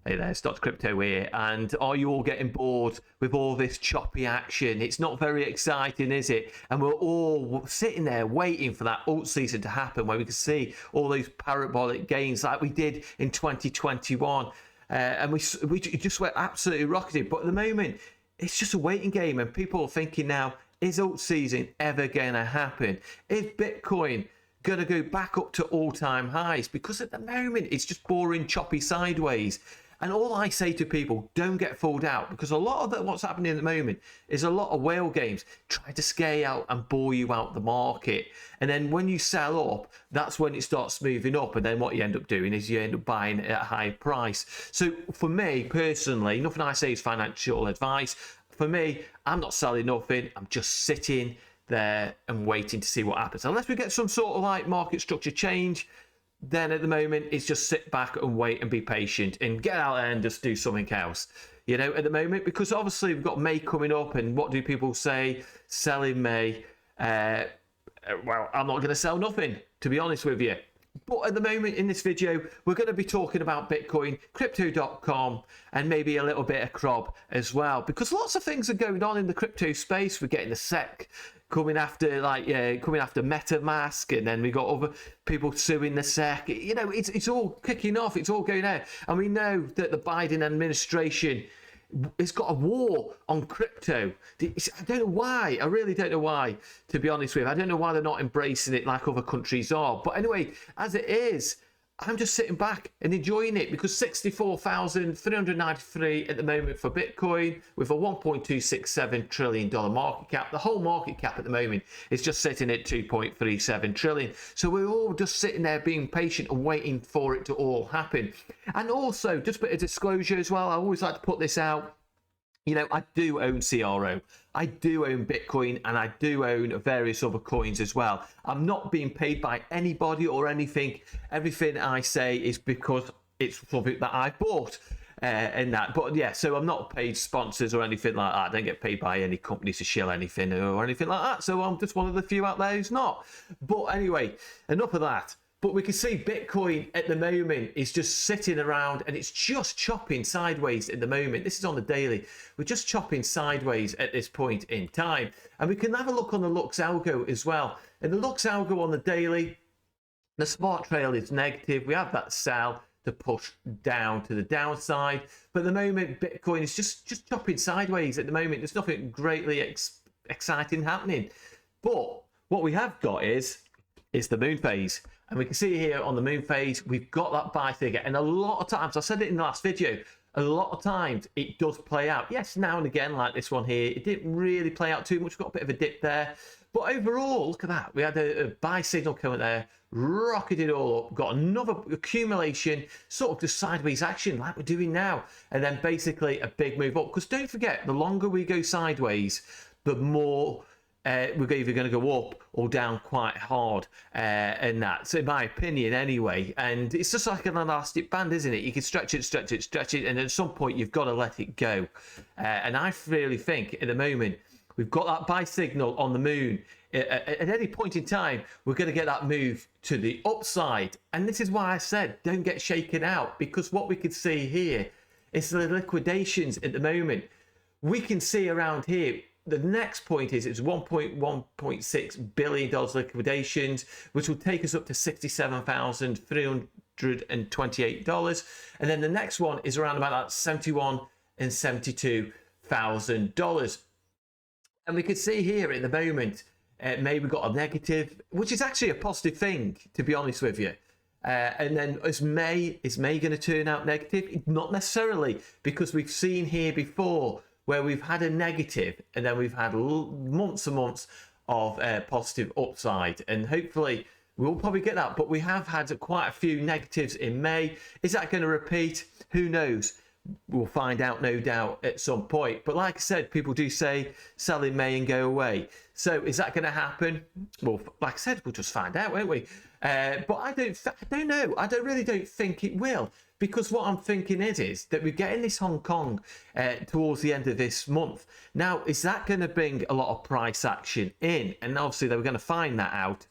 Hey there, it's Dr. Crypto here, and are you all getting bored with all this choppy action? It's not very exciting, is it? And we're all sitting there waiting for that alt season to happen where we can see all those parabolic gains like we did in 2021. And we just went absolutely rocketed. But at the moment, it's just a waiting game, and people are thinking now, is alt season ever going to happen? Is Bitcoin going to go back up to all-time highs? Because at the moment, it's just boring, choppy sideways. And all I say to people, don't get fooled out, because a lot of what's happening at the moment is a lot of whale games try to scare you out and bore you out the market. And then when you sell up, that's when it starts moving up. And then what you end up doing is you end up buying at a higher price. So for me personally, nothing I say is financial advice. For me, I'm not selling nothing. I'm just sitting there and waiting to see what happens. Unless we get some sort of like market structure change, then at the moment it's just sit back and wait and be patient and get out there and just do something else, you know, at the moment, because obviously we've got May coming up, and what do people say? Sell in May. Well, I'm not going to sell nothing, to be honest with you. But at the moment in this video, we're going to be talking about Bitcoin, crypto.com, and maybe a little bit of Crob as well, because lots of things are going on in the crypto space. We're getting the SEC coming after MetaMask, and then we got other people suing the SEC. You know, it's all kicking off. It's all going out, and we know that the Biden administration it's got a war on crypto. I don't know why. I really don't know why, to be honest with you. I don't know why they're not embracing it like other countries are. But anyway, as it is, I'm just sitting back and enjoying it, because 64,393 at the moment for Bitcoin, with a $1.267 trillion market cap. The whole market cap at the moment is just sitting at 2.37 trillion. So we're all just sitting there being patient and waiting for it to all happen. And also, just a bit of disclosure as well, I always like to put this out. You know, I do own CRO, I do own Bitcoin, and I do own various other coins as well. I'm not being paid by anybody or anything. Everything I say is because it's something that I bought and that. But yeah, so I'm not paid sponsors or anything like that. I don't get paid by any companies to shill anything or anything like that. So I'm just one of the few out there who's not. But anyway, enough of that. But we can see Bitcoin at the moment is just sitting around, and it's just chopping sideways at the moment. This is on the daily. We're just chopping sideways at this point in time. And we can have a look on the Lux algo as well. And the Lux algo on the daily, the smart trail is negative. We have that sell to push down to the downside. But at the moment, Bitcoin is just chopping sideways at the moment. There's nothing greatly exciting happening. But what we have got is the moon phase. And we can see here on the moon phase, we've got that buy figure. And a lot of times, I said it in the last video, a lot of times it does play out. Yes, now and again, like this one here, it didn't really play out too much. We've got a bit of a dip there. But overall, look at that. We had a buy signal coming there, rocketed all up, got another accumulation, sort of just sideways action like we're doing now. And then basically a big move up. Because don't forget, the longer we go sideways, the more we're either going to go up or down quite hard, and that's in my opinion anyway. And it's just like an elastic band, isn't it? You can stretch it, and at some point you've got to let it go. And I really think at the moment we've got that buy signal on the moon. At any point in time, we're going to get that move to the upside. And this is why I said don't get shaken out, because what we can see here is the liquidations at the moment. We can see around here. The next point is it's $1.6 billion liquidations, which will take us up to $67,328. And then the next one is around about that $71,000 and $72,000. And we can see here at the moment, maybe got a negative, which is actually a positive thing, to be honest with you. And then is May going to turn out negative? Not necessarily, because we've seen here before where we've had a negative and then we've had months and months of positive upside, and hopefully we'll probably get that. But we have had quite a few negatives in May. Is that going to repeat? Who knows? We'll find out, no doubt, at some point. But like I said, people do say sell in May and go away. So is that going to happen? Well, like I said, we'll just find out, won't we? But I don't know. I really don't think it will. Because what I'm thinking is that we're getting this Hong Kong towards the end of this month. Now, is that going to bring a lot of price action in? And obviously, they were going to find that out.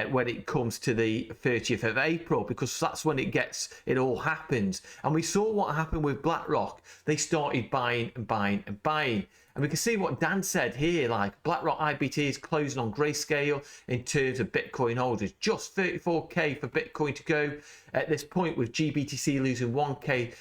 when it comes to the 30th of April, because that's when it all happens. And we saw what happened with BlackRock. They started buying and buying and buying. And we can see what Dan said here, like BlackRock IBT is closing on grayscale in terms of Bitcoin holders. Just 34k for Bitcoin to go at this point, with GBTC losing 1k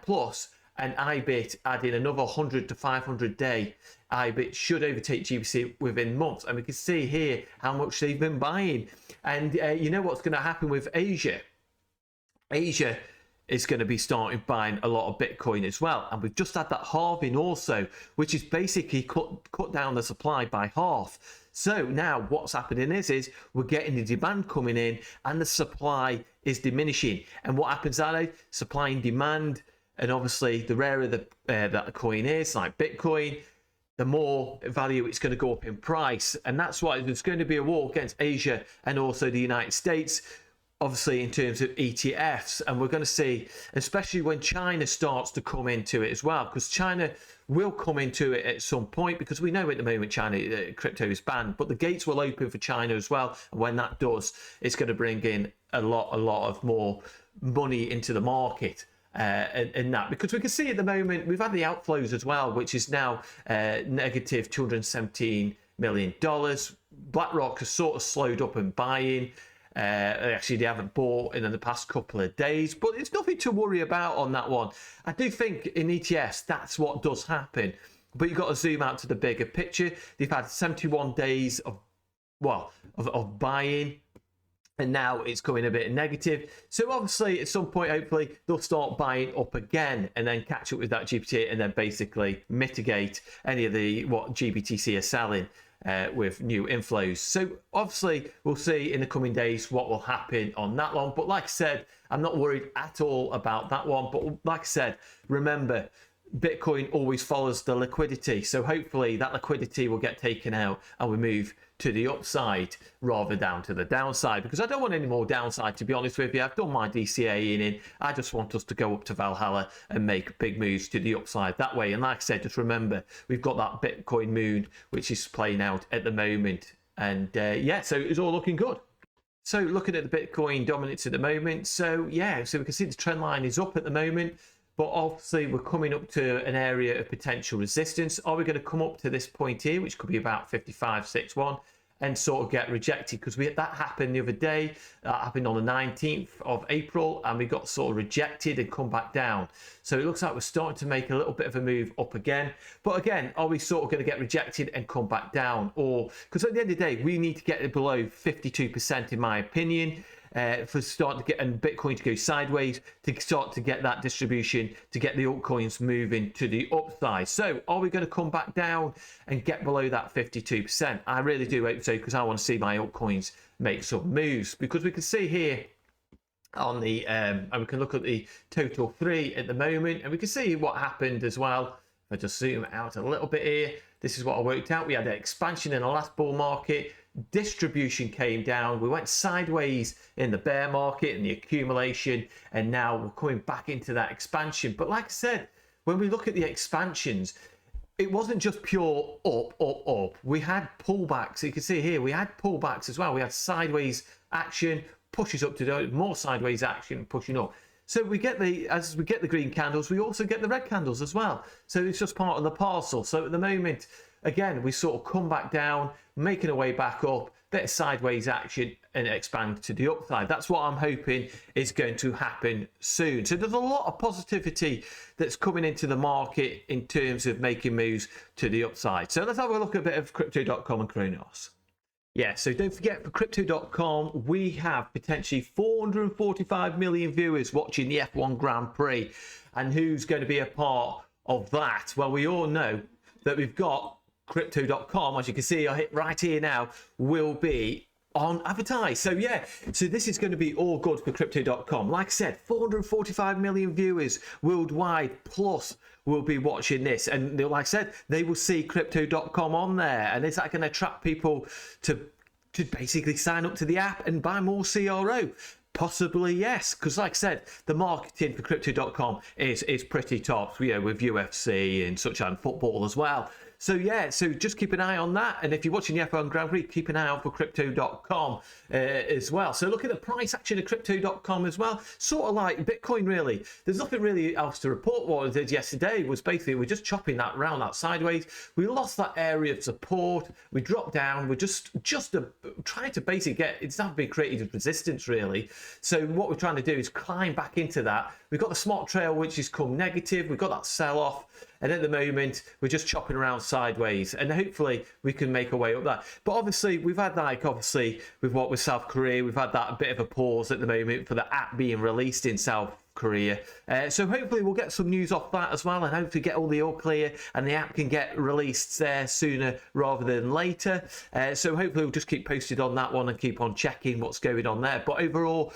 plus, and IBIT adding another 100 to 500 day. IBIT should overtake GBTC within months. And we can see here how much they've been buying. And you know what's going to happen with Asia? Asia is going to be starting buying a lot of Bitcoin as well. And we've just had that halving also, which is basically cut down the supply by half. So now what's happening is we're getting the demand coming in and the supply is diminishing. And what happens now? Supply and demand, and obviously the rarer that the coin is, like Bitcoin, the more value it's going to go up in price. And that's why there's going to be a war against Asia and also the United States, obviously in terms of ETFs. And we're going to see, especially when China starts to come into it as well, because China will come into it at some point, because we know at the moment China crypto is banned, but the gates will open for China as well. And when that does, it's going to bring in a lot of more money into the market. And that, because we can see at the moment we've had the outflows as well, which is now negative $217 million. BlackRock has sort of slowed up in buying. Actually, they haven't bought in the past couple of days, but it's nothing to worry about on that one. I do think in ETFs that's what does happen, but you've got to zoom out to the bigger picture. They've had 71 days of buying, and now it's going a bit negative. So obviously at some point, hopefully they'll start buying up again and then catch up with that GPT, and then basically mitigate any of what GBTC are selling with new inflows. So obviously we'll see in the coming days what will happen on that one. But like I said, I'm not worried at all about that one. But like I said, remember, Bitcoin always follows the liquidity. So hopefully that liquidity will get taken out and we move to the upside rather down to the downside, because I don't want any more downside, to be honest with you. I've done my DCA in. I just want us to go up to Valhalla and make big moves to the upside that way. And like I said, just remember, we've got that Bitcoin moon, which is playing out at the moment. And yeah, so it's all looking good. So looking at the Bitcoin dominance at the moment. So yeah, so we can see the trend line is up at the moment. But obviously we're coming up to an area of potential resistance. Are we going to come up to this point here, which could be about 55.61, and sort of get rejected? Because that happened the other day. That happened on the 19th of April, and we got sort of rejected and come back down. So it looks like we're starting to make a little bit of a move up again. But again, are we sort of going to get rejected and come back down? Or, because at the end of the day, we need to get it below 52%, in my opinion, for starting to get and Bitcoin to go sideways, to start to get that distribution, to get the altcoins moving to the upside. So are we going to come back down and get below that 52%? I really do hope so, because I want to see my altcoins make some moves. Because we can see here on the and we can look at the total 3 at the moment, and we can see what happened as well. If I just zoom out a little bit here, this is what I worked out. We had an expansion in the last bull market. Distribution came down. We went sideways in the bear market and the accumulation, and now we're coming back into that expansion. But like I said, when we look at the expansions, it wasn't just pure up. We had pullbacks. You can see here we had pullbacks as well. We had sideways action, pushes up to the more sideways action, pushing up. So as we get the green candles, we also get the red candles as well. So it's just part of the parcel. So at the moment, again, we sort of come back down, making our way back up, bit of sideways action, and expand to the upside. That's what I'm hoping is going to happen soon. So there's a lot of positivity that's coming into the market in terms of making moves to the upside. So let's have a look at a bit of crypto.com and Cronos. Yeah, so don't forget, for crypto.com, we have potentially 445 million viewers watching the F1 Grand Prix. And who's going to be a part of that? Well, we all know that we've got crypto.com, as you can see right here now, will be on advertise. So yeah, so this is going to be all good for crypto.com. Like I said, 445 million viewers worldwide plus will be watching this, and like I said, they will see crypto.com on there. And is that going to attract people to basically sign up to the app and buy more CRO? Possibly yes, because like I said, the marketing for crypto.com is pretty top, you know, with UFC and such, and football as well. So yeah, so just keep an eye on that. And if you're watching the F1 Grand Prix, keep an eye out for crypto.com as well. So look at the price action of crypto.com as well. Sort of like Bitcoin, really. There's nothing really else to report. What I did yesterday was basically we're just chopping that round, that sideways. We lost that area of support. We dropped down. We're just trying to basically get, it's not being created as resistance, really. So what we're trying to do is climb back into that. We've got the smart trail, which has come negative. We've got that sell-off. And at the moment, we're just chopping around sideways. And hopefully, we can make our way up that. But obviously, we've had, like, obviously, with what with South Korea, we've had that a bit of a pause at the moment for the app being released in South Korea. So hopefully, we'll get some news off that as well. And hopefully, get all the all clear and the app can get released there sooner rather than later. So hopefully, we'll just keep posted on that one and keep on checking what's going on there. But overall,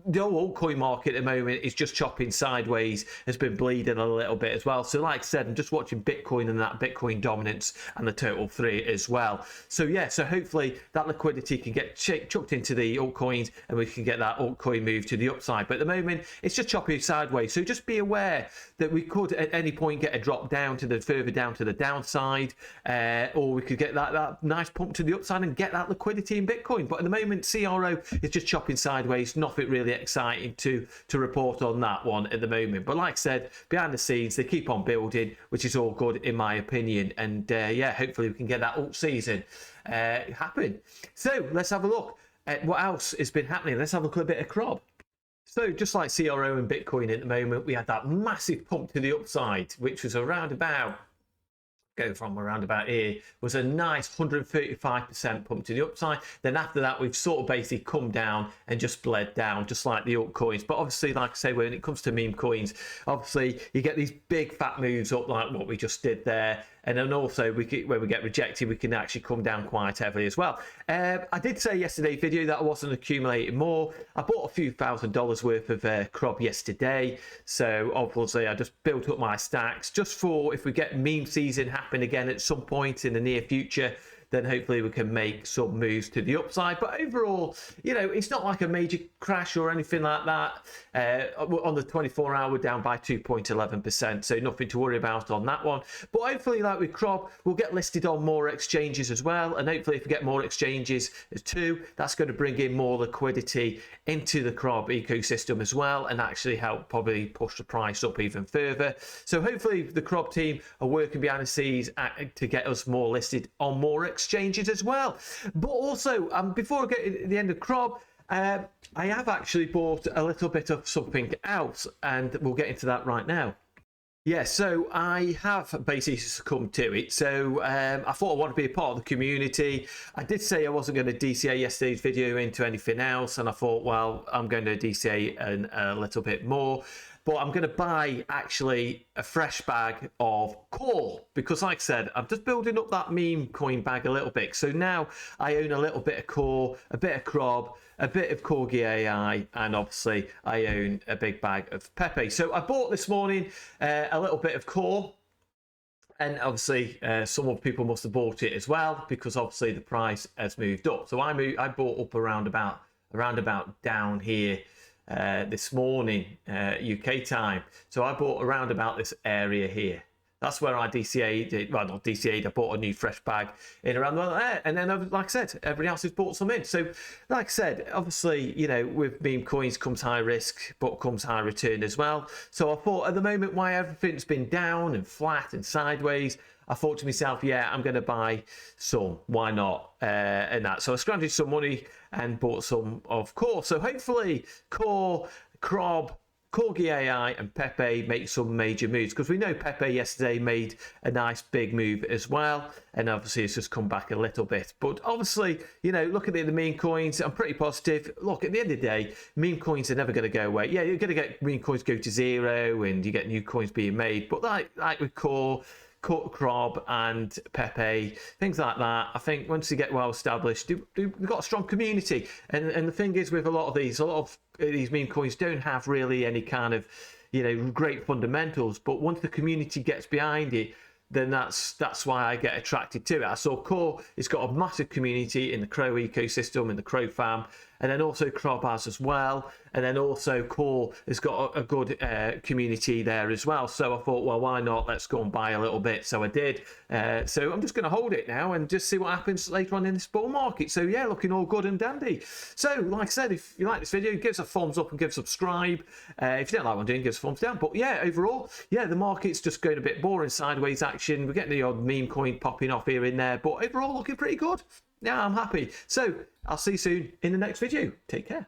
the altcoin market at the moment is just chopping sideways, has been bleeding a little bit as well. So like I said, I'm just watching Bitcoin and that Bitcoin dominance and the total 3 as well. So yeah, so hopefully that liquidity can get chucked into the altcoins and we can get that altcoin move to the upside. But at the moment, it's just chopping sideways. So just be aware that we could at any point get a drop down to the further down to the downside, or we could get that nice pump to the upside and get that liquidity in Bitcoin. But at the moment, CRO is just chopping sideways, nothing really exciting to report on that one at the moment. But like I said, behind the scenes, they keep on building, which is all good in my opinion. And yeah, hopefully we can get that alt season happen. So let's have a look at what else has been happening. Let's have a look at a bit of Crob. So just like CRO and Bitcoin at the moment, we had that massive pump to the upside, which was around about, go from around about here, was a nice 135% pump to the upside. Then after that, we've sort of basically come down and just bled down, just like the altcoins. But obviously, like I say, when it comes to meme coins, obviously you get these big fat moves up like what we just did there. And then also, when we get rejected, we can actually come down quite heavily as well. I did say yesterday's video that I wasn't accumulating more. I bought a few $1,000s worth of Crob yesterday. So obviously, I just built up my stacks just for if we get meme season happen again at some point in the near future, then hopefully we can make some moves to the upside. But overall, you know, it's not like a major crash or anything like that. On the 24-hour, we're down by 2.11%, so nothing to worry about on that one. But hopefully, like with Crob, we'll get listed on more exchanges as well. And hopefully, if we get more exchanges too, that's going to bring in more liquidity into the Crob ecosystem as well, and actually help probably push the price up even further. So hopefully, the Crob team are working behind the scenes to get us more listed on more exchanges as well. But also, before I get to the end of Crob, I have actually bought a little bit of something else, and we'll get into that right now. Yeah, so I have basically succumbed to it. So I thought I want to be a part of the community. I did say I wasn't going to DCA yesterday's video into anything else, and I thought, well, I'm going to DCA a little bit more. But I'm going to buy actually a fresh bag of core because, like I said, I'm just building up that meme coin bag a little bit. So now I own a little bit of core, a bit of Crob, a bit of Corgi AI, and obviously I own a big bag of Pepe. So I bought this morning a little bit of core. And obviously, some of people must have bought it as well because obviously the price has moved up. So I bought up around about down here this morning, UK time. So I bought around about this area here. That's where I DCA'd, well, not DCA'd, I bought a new fresh bag in around there. And then, like I said, everybody else has bought some in. So, like I said, obviously, you know, with meme coins comes high risk, but comes high return as well. So I thought at the moment, why everything's been down and flat and sideways, I thought to myself, yeah, I'm going to buy some. Why not? And that. So I scrounged some money and bought some of core. So hopefully, core, Crob, Corgi AI and Pepe make some major moves because we know Pepe yesterday made a nice big move as well, and obviously it's just come back a little bit. But obviously, you know, look at the meme coins. I'm pretty positive. Look, at the end of the day, meme coins are never going to go away. Yeah, you're going to get meme coins go to zero, and you get new coins being made. But like with core, Crob and Pepe, things like that, I think once you get well established, we've got a strong community. And the thing is with a lot of these meme coins don't have really any kind of, you know, great fundamentals. But once the community gets behind it, then that's why I get attracted to it. I saw Core, it's got a massive community in the Crow ecosystem, in the Crow fam, and then also Crob has as well, and then also Core has got a good community there as well. So I thought, well, why not? Let's go and buy a little bit. So I did. So I'm just going to hold it now and just see what happens later on in this bull market. So yeah, looking all good and dandy. So like I said, if you like this video, give us a thumbs up and give subscribe. If you don't like what I'm doing, give us a thumbs down. But yeah, overall, yeah, the market's just going a bit boring, sideways action. We're getting the odd meme coin popping off here and there, but overall looking pretty good. Yeah, I'm happy. So I'll see you soon in the next video. Take care.